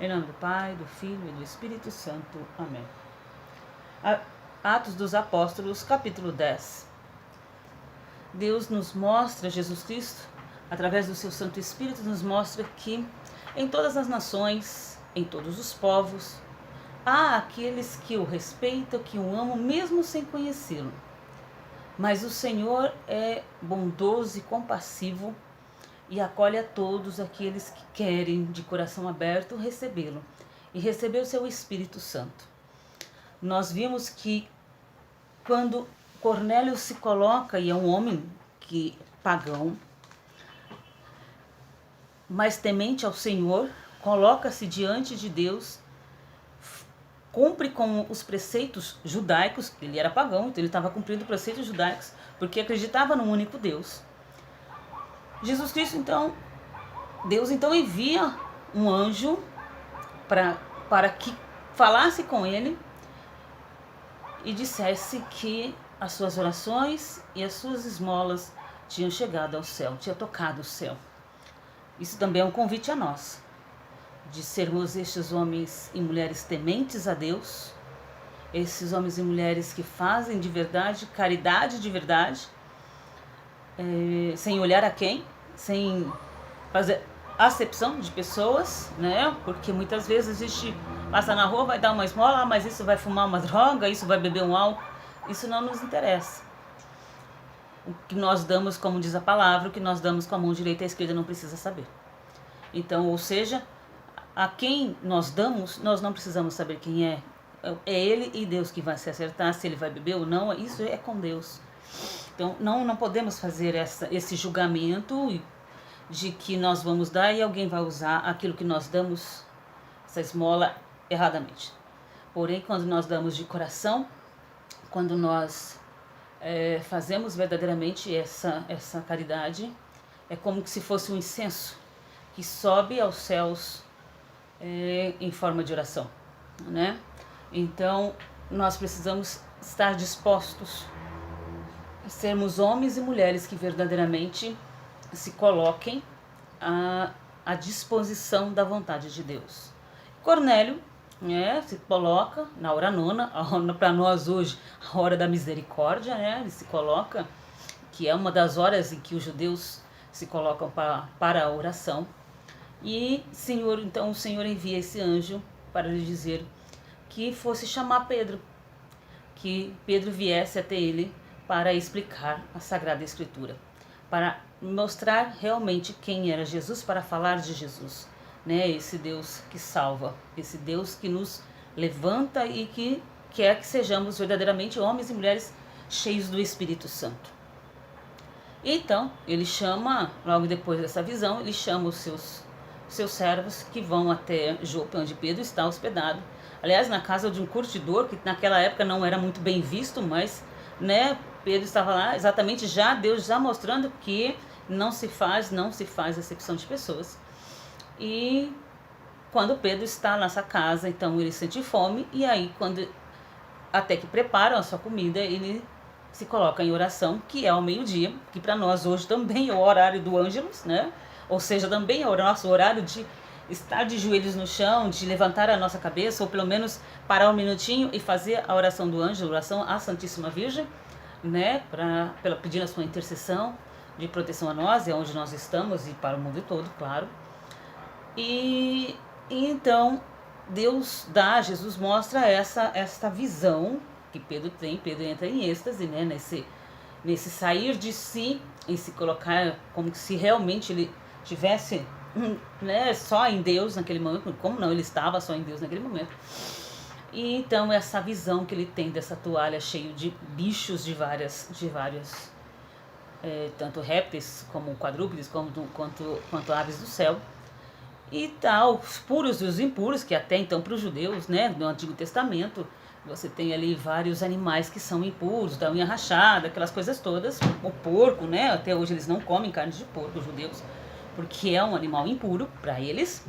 Em nome do Pai, do Filho e do Espírito Santo. Amém. Atos dos Apóstolos, capítulo 10. Deus nos mostra, Jesus Cristo, através do seu Santo Espírito, nos mostra que em todas as nações, em todos os povos, há aqueles que o respeitam, que o amam, mesmo sem conhecê-lo. Mas o Senhor é bondoso e compassivo e acolhe a todos aqueles que querem, de coração aberto, recebê-lo e receber o seu Espírito Santo. Nós vimos que quando Cornélio se coloca, e é um homem pagão, mas temente ao Senhor, coloca-se diante de Deus, cumpre com os preceitos judaicos, ele era pagão, então ele estava cumprindo preceitos judaicos, porque acreditava num único Deus. Jesus Cristo, então, Deus então envia um anjo para que falasse com ele e dissesse que as suas orações e as suas esmolas tinham chegado ao céu, tinha tocado o céu. Isso também é um convite a nós, de sermos estes homens e mulheres tementes a Deus, esses homens e mulheres que fazem de verdade, caridade de verdade, sem olhar a quem, sem fazer acepção de pessoas, né? Porque muitas vezes passa na rua, vai dar uma esmola, mas isso vai fumar uma droga, isso vai beber um álcool, isso não nos interessa. O que nós damos, como diz a palavra, o que nós damos com a mão direita e a esquerda não precisa saber. Então, ou seja, a quem nós damos, nós não precisamos saber quem é. É Ele e Deus que vai se acertar, se ele vai beber ou não, isso é com Deus. Então, não podemos fazer esse julgamento de que nós vamos dar e alguém vai usar aquilo que nós damos, essa esmola, erradamente. Porém, quando nós damos de coração, quando nós fazemos verdadeiramente essa caridade, é como se fosse um incenso que sobe aos céus em forma de oração, né? Então, nós precisamos estar dispostos a sermos homens e mulheres que verdadeiramente se coloquem à disposição da vontade de Deus. Cornélio, se coloca na hora nona, para nós hoje, a hora da misericórdia, né? Ele se coloca, que é uma das horas em que os judeus se colocam para a oração. E então o Senhor envia esse anjo para lhe dizer que fosse chamar Pedro, que Pedro viesse até ele para explicar a Sagrada Escritura, para mostrar realmente quem era Jesus, para falar de Jesus, né? Esse Deus que salva, esse Deus que nos levanta e que quer que sejamos verdadeiramente homens e mulheres cheios do Espírito Santo. Então, ele chama, logo depois dessa visão, ele chama os seus servos que vão até Jope, onde Pedro está hospedado. Aliás, na casa de um curtidor, que naquela época não era muito bem visto, mas, né, Pedro estava lá, exatamente Deus já mostrando que não se faz acepção de pessoas. E quando Pedro está nessa casa, então ele sente fome, e aí até que preparam a sua comida, ele se coloca em oração, que é ao meio-dia, que para nós hoje também é o horário do Ângelus, né? Ou seja, também é o nosso horário de estar de joelhos no chão, de levantar a nossa cabeça, ou pelo menos parar um minutinho e fazer a oração do anjo, a oração à Santíssima Virgem, né? Pedindo a sua intercessão de proteção a nós, é onde nós estamos e para o mundo todo, claro. E então Jesus mostra essa visão que Pedro tem. Pedro entra em êxtase, né? Nesse sair de si e se colocar como se realmente ele tivesse, né, só em Deus naquele momento. Como não, ele estava só em Deus naquele momento. E então essa visão que ele tem dessa toalha cheia de bichos de vários tanto répteis como quadrúpedes quanto aves do céu, e tal, os puros e os impuros, que até então para os judeus, né, no Antigo Testamento, você tem ali vários animais que são impuros, da unha rachada, aquelas coisas todas. O porco, né, até hoje eles não comem carne de porco, os judeus, porque é um animal impuro para eles.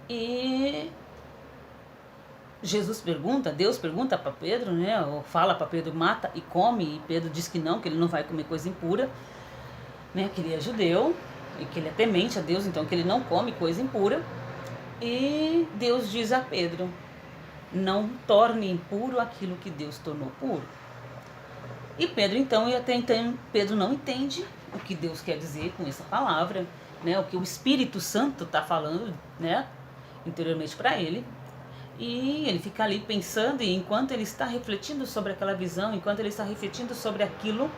E Deus pergunta para Pedro, né, ou fala para Pedro, mata e come, e Pedro diz que ele não vai comer coisa impura, né, que ele é judeu e que ele é temente a Deus, então que ele não come coisa impura. E Deus diz a Pedro: não torne impuro aquilo que Deus tornou puro. E Pedro então, e até então Pedro não entende o que Deus quer dizer com essa palavra, né? O que o Espírito Santo está falando, né? Interiormente para ele. E ele fica ali pensando, e enquanto ele está refletindo sobre aquela visão, enquanto ele está refletindo sobre aquilo,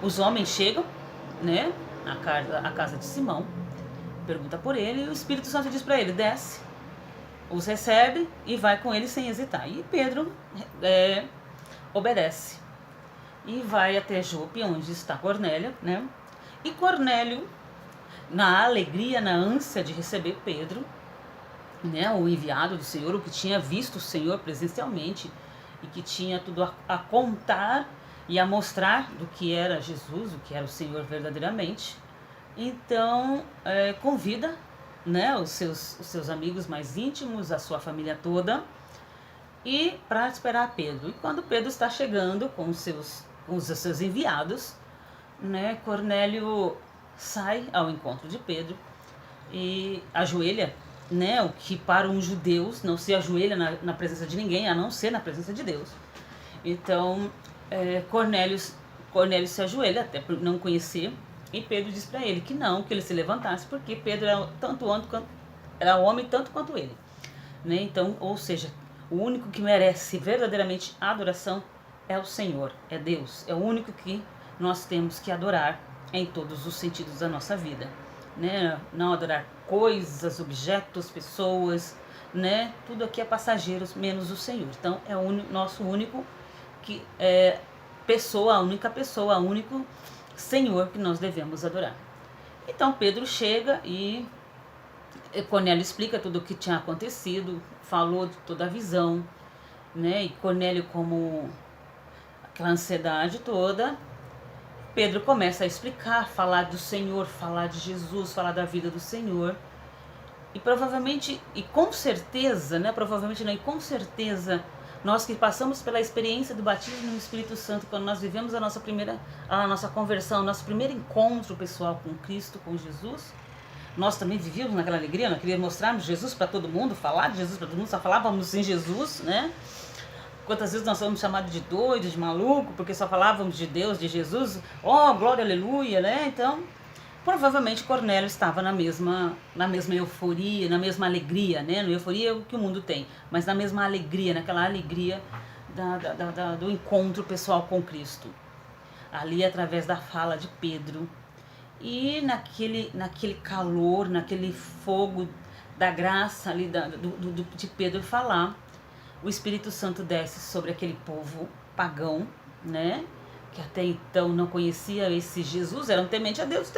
os homens chegam, né? À casa de Simão, pergunta por ele, e o Espírito Santo diz para ele: desce, os recebe e vai com ele sem hesitar. E Pedro obedece e vai até Jope, onde está Cornélio, né? E Cornélio, na alegria, na ânsia de receber Pedro, né, o enviado do Senhor, o que tinha visto o Senhor presencialmente e que tinha tudo a contar e a mostrar do que era Jesus, o que era o Senhor verdadeiramente, então convida, né, os seus amigos mais íntimos, a sua família toda, e para esperar Pedro. E quando Pedro está chegando com os seus enviados, né, Cornélio sai ao encontro de Pedro e ajoelha, né, o que para um judeu não se ajoelha na presença de ninguém, a não ser na presença de Deus. Então Cornélio se ajoelha, até por não conhecer, e Pedro diz para ele que não, que ele se levantasse, porque Pedro era homem tanto quanto ele, né? Então, ou seja, o único que merece verdadeiramente adoração é o Senhor, é Deus, é o único que nós temos que adorar em todos os sentidos da nossa vida, né? Não adorar coisas, objetos, pessoas, né? Tudo aqui é passageiro, menos o Senhor. Então é o nosso único pessoa, a única pessoa, o único Senhor que nós devemos adorar. Então Pedro chega e Cornélio explica tudo o que tinha acontecido, falou de toda a visão, né? E Cornélio, como aquela ansiedade toda, Pedro começa a explicar, falar do Senhor, falar de Jesus, falar da vida do Senhor. E provavelmente, e com certeza, né? Provavelmente não, e com certeza, nós que passamos pela experiência do batismo no Espírito Santo, quando nós vivemos a nossa conversão, nosso primeiro encontro pessoal com Cristo, com Jesus, nós também vivíamos naquela alegria, nós queríamos mostrarmos Jesus para todo mundo, falar de Jesus para todo mundo, só falávamos em Jesus, né? Quantas vezes nós fomos chamados de doido, de maluco, porque só falávamos de Deus, de Jesus, oh, glória, aleluia, né? Então, provavelmente Cornélio estava na mesma euforia, na mesma alegria, né? Na euforia é o que o mundo tem, mas na mesma alegria, naquela alegria do encontro pessoal com Cristo. Ali, através da fala de Pedro, e naquele calor, naquele fogo da graça ali de Pedro falar, o Espírito Santo desce sobre aquele povo pagão, né? Que até então não conhecia esse Jesus, eram temente a Deus,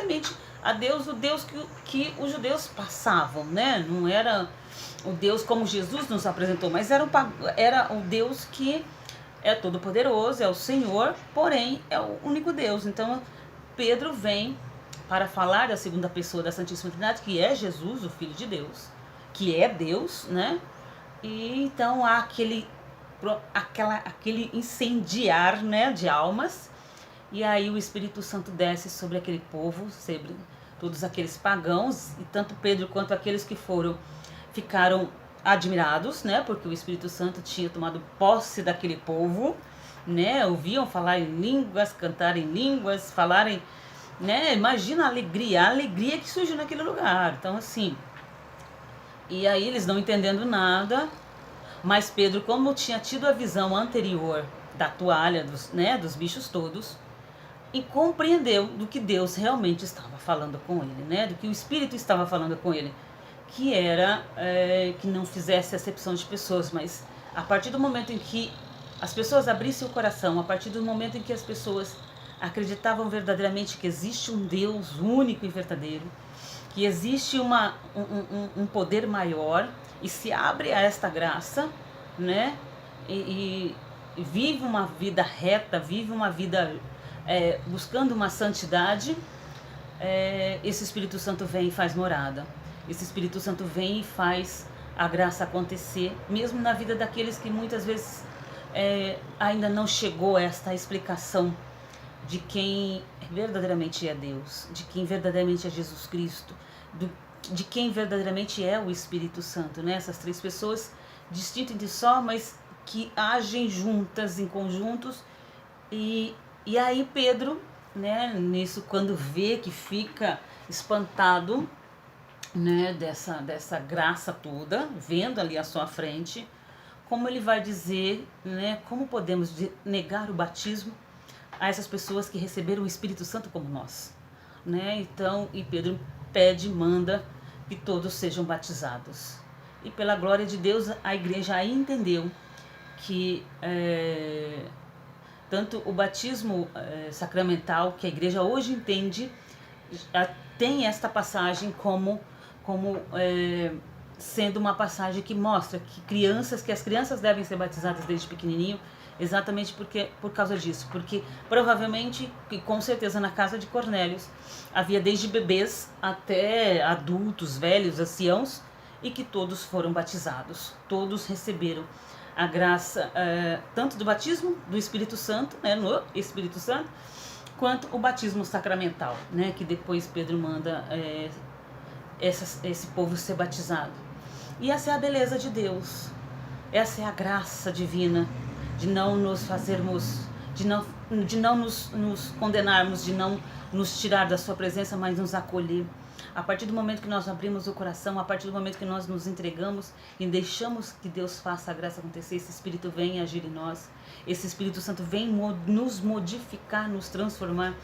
o Deus que os judeus passavam, né? Não era o Deus como Jesus nos apresentou, mas era o Deus que é todo poderoso, é o Senhor, porém é o único Deus. Então Pedro vem para falar da segunda pessoa da Santíssima Trindade, que é Jesus, o Filho de Deus, que é Deus, né? E então há aquele incendiar, né, de almas, e aí o Espírito Santo desce sobre aquele povo, sobre todos aqueles pagãos, e tanto Pedro quanto aqueles que ficaram admirados, né, porque o Espírito Santo tinha tomado posse daquele povo, né, ouviam falar em línguas, cantar em línguas, falarem, né, imagina a alegria que surgiu naquele lugar. Então assim, e aí eles não entendendo nada, mas Pedro, como tinha tido a visão anterior da toalha, dos bichos todos, e compreendeu do que Deus realmente estava falando com ele, né, do que o Espírito estava falando com ele, que era que não fizesse acepção de pessoas, mas a partir do momento em que as pessoas abrissem o coração, a partir do momento em que as pessoas acreditavam verdadeiramente que existe um Deus único e verdadeiro, que existe um poder maior, e se abre a esta graça, né? E vive uma vida reta, vive uma vida buscando uma santidade, esse Espírito Santo vem e faz morada. Esse Espírito Santo vem e faz a graça acontecer, mesmo na vida daqueles que muitas vezes ainda não chegou a esta explicação de quem verdadeiramente é Deus, de quem verdadeiramente é Jesus Cristo, do de quem verdadeiramente é o Espírito Santo, né? Essas três pessoas distintas de só, mas que agem juntas, em conjuntos. E aí Pedro, né, nisso, quando vê, que fica espantado, né, dessa graça toda, vendo ali à sua frente, como ele vai dizer, né, como podemos negar o batismo a essas pessoas que receberam o Espírito Santo como nós, né? Então, e Pedro pede, manda que todos sejam batizados. E pela glória de Deus, a igreja aí entendeu que tanto o batismo sacramental, que a igreja hoje entende, tem esta passagem como sendo uma passagem que mostra que as crianças devem ser batizadas desde pequenininho, exatamente por causa disso, porque provavelmente, e com certeza na casa de Cornélios, havia desde bebês até adultos, velhos, anciãos, e que todos foram batizados, todos receberam a graça tanto do batismo do Espírito Santo, né, no Espírito Santo, quanto o batismo sacramental, né, que depois Pedro manda esse povo ser batizado. E essa é a beleza de Deus, essa é a graça divina, de não nos fazermos, de não nos condenarmos, de não nos tirar da sua presença, mas nos acolher. A partir do momento que nós abrimos o coração, a partir do momento que nós nos entregamos e deixamos que Deus faça a graça acontecer, esse Espírito vem agir em nós, esse Espírito Santo vem nos modificar, nos transformar,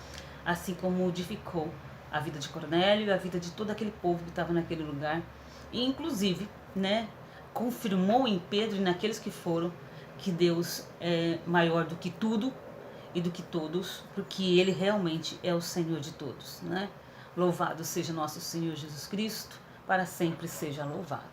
assim como modificou a vida de Cornélio e a vida de todo aquele povo que estava naquele lugar. E inclusive, né, confirmou em Pedro e naqueles que foram que Deus é maior do que tudo e do que todos, porque Ele realmente é o Senhor de todos, né? Louvado seja nosso Senhor Jesus Cristo, para sempre seja louvado.